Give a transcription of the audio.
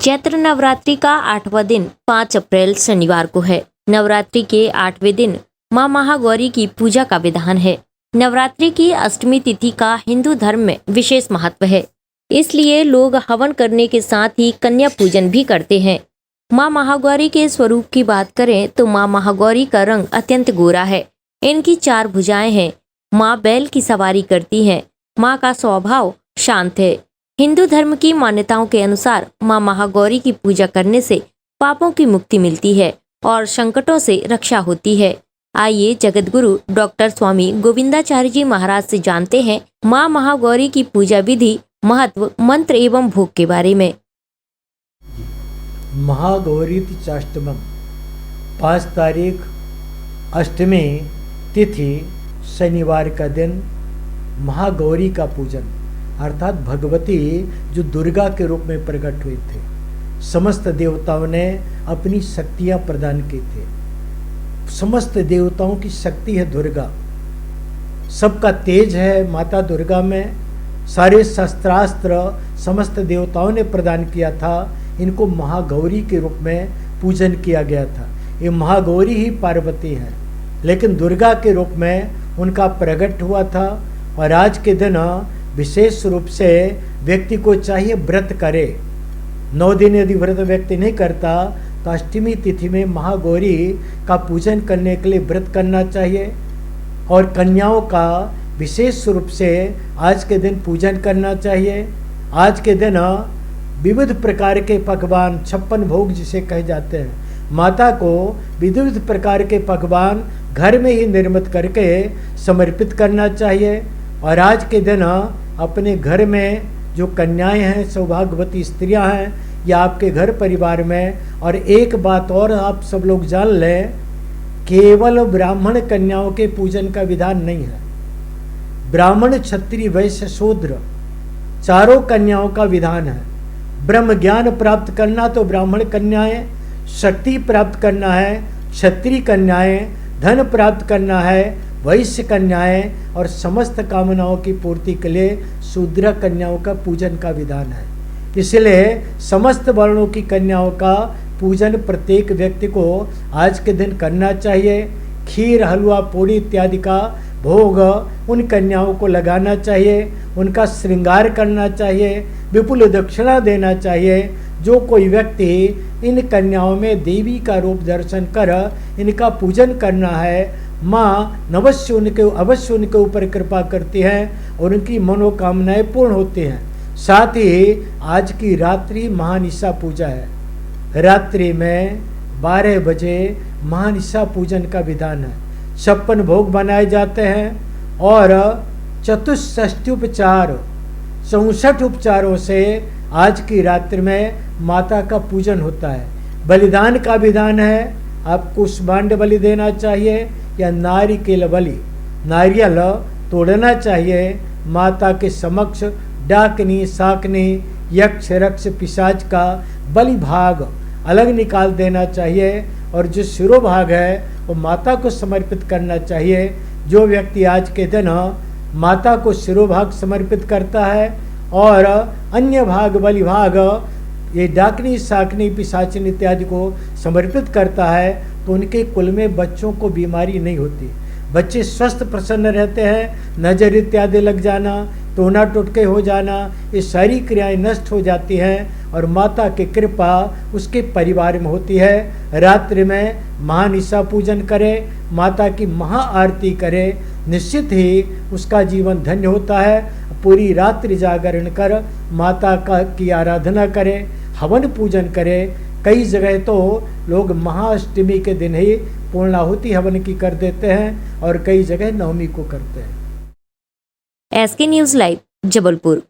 चैत्र नवरात्रि का 8वां दिन 5 अप्रैल शनिवार को है। नवरात्रि के 8वें दिन मां महागौरी की पूजा का विधान है। नवरात्रि की अष्टमी तिथि का हिंदू धर्म में विशेष महत्व है, इसलिए लोग हवन करने के साथ ही कन्या पूजन भी करते हैं। मां महागौरी के स्वरूप की बात करें तो मां महागौरी का रंग अत्यंत गोरा है। इनकी 4 भुजाएं हैं। मां बैल की सवारी करती हैं। मां का स्वभाव शांत है। हिंदू धर्म की मान्यताओं के अनुसार मां महागौरी की पूजा करने से पापों की मुक्ति मिलती है और संकटों से रक्षा होती है। आइए जगतगुरु डॉक्टर स्वामी गोविंदाचार्य जी महाराज से जानते हैं मां महागौरी की पूजा विधि, महत्व, मंत्र एवं भोग के बारे में। महागौरी चाष्टमम 5 तारीख अष्टमी तिथि शनिवार का दिन महागौरी का पूजन अर्थात भगवती जो दुर्गा के रूप में प्रकट हुई थे। समस्त देवताओं ने अपनी शक्तियां प्रदान की थी। समस्त देवताओं की शक्ति है दुर्गा, सबका तेज है माता दुर्गा में। सारे शस्त्रास्त्र समस्त देवताओं ने प्रदान किया था। इनको महागौरी के रूप में पूजन किया गया था। ये महागौरी ही पार्वती हैं, लेकिन दुर्गा के रूप में उनका प्रकट हुआ था। और आज के दिन विशेष रूप से व्यक्ति को चाहिए व्रत करे। 9 दिन यदि व्रत व्यक्ति नहीं करता तो अष्टमी तिथि में महागौरी का पूजन करने के लिए व्रत करना चाहिए। और कन्याओं का विशेष रूप से आज के दिन पूजन करना चाहिए। आज के दिन विविध प्रकार के पकवान, 56 भोग जिसे कहे जाते हैं, माता को विविध प्रकार के पकवान घर में ही निर्मित करके समर्पित करना चाहिए। और आज के दिन अपने घर में जो कन्याएं हैं, सौभाग्यवती स्त्रियां हैं, या आपके घर परिवार में। और एक बात और आप सब लोग जान लें, केवल ब्राह्मण कन्याओं के पूजन का विधान नहीं है। ब्राह्मण, क्षत्रिय, वैश्य, शूद्र चारों कन्याओं का विधान है। ब्रह्म ज्ञान प्राप्त करना तो ब्राह्मण कन्याएं, शक्ति प्राप्त करना है क्षत्रिय कन्याएं, धन प्राप्त करना है वैश्य कन्याएं, और समस्त कामनाओं की पूर्ति के लिए शूद्र कन्याओं का पूजन का विधान है। इसलिए समस्त वर्णों की कन्याओं का पूजन प्रत्येक व्यक्ति को आज के दिन करना चाहिए। खीर, हलवा, पूड़ी इत्यादि का भोग उन कन्याओं को लगाना चाहिए। उनका श्रृंगार करना चाहिए, विपुल दक्षिणा देना चाहिए। जो कोई व्यक्ति इन कन्याओं में देवी का रूप दर्शन कर इनका पूजन करना है, माँ अवश्य उनके ऊपर कृपा करती हैं और उनकी मनोकामनाएं पूर्ण होती हैं। साथ ही आज की रात्रि महानिशा पूजा है। रात्रि में 12 बजे महानिशा पूजन का विधान है। 56 भोग बनाए जाते हैं और चतुष्षष्टि उपचार, 64 उपचारों से आज की रात्रि में माता का पूजन होता है। बलिदान का विधान है। आपको कुष्मांड बलि देना चाहिए या नारिकेल बलि, नारियल तोड़ना चाहिए। माता के समक्ष डाकनी, साकनी, यक्ष, रक्ष, पिशाच का बलि भाग अलग निकाल देना चाहिए। और जो शिरोभाग है वो माता को समर्पित करना चाहिए। जो व्यक्ति आज के दिन माता को शिरोभाग समर्पित करता है और अन्य भाग, बलि भाग, ये डाकनी, साकनी, पिशाचन इत्यादि को समर्पित करता है तो उनके कुल में बच्चों को बीमारी नहीं होती। बच्चे स्वस्थ प्रसन्न रहते हैं। नजर इत्यादि लग जाना, टोना टुटके हो जाना, ये सारी क्रियाएं नष्ट हो जाती हैं और माता की कृपा उसके परिवार में होती है। रात्रि में महानिशा पूजन करे, माता की महाआरती करे, निश्चित ही उसका जीवन धन्य होता है। पूरी रात्रि जागरण कर माता की आराधना करे, हवन पूजन करे। कई जगह तो लोग महाअष्टमी के दिन ही पूर्णाहुति हवन की कर देते हैं और कई जगह नवमी को करते हैं। SK news live, Jabalpur.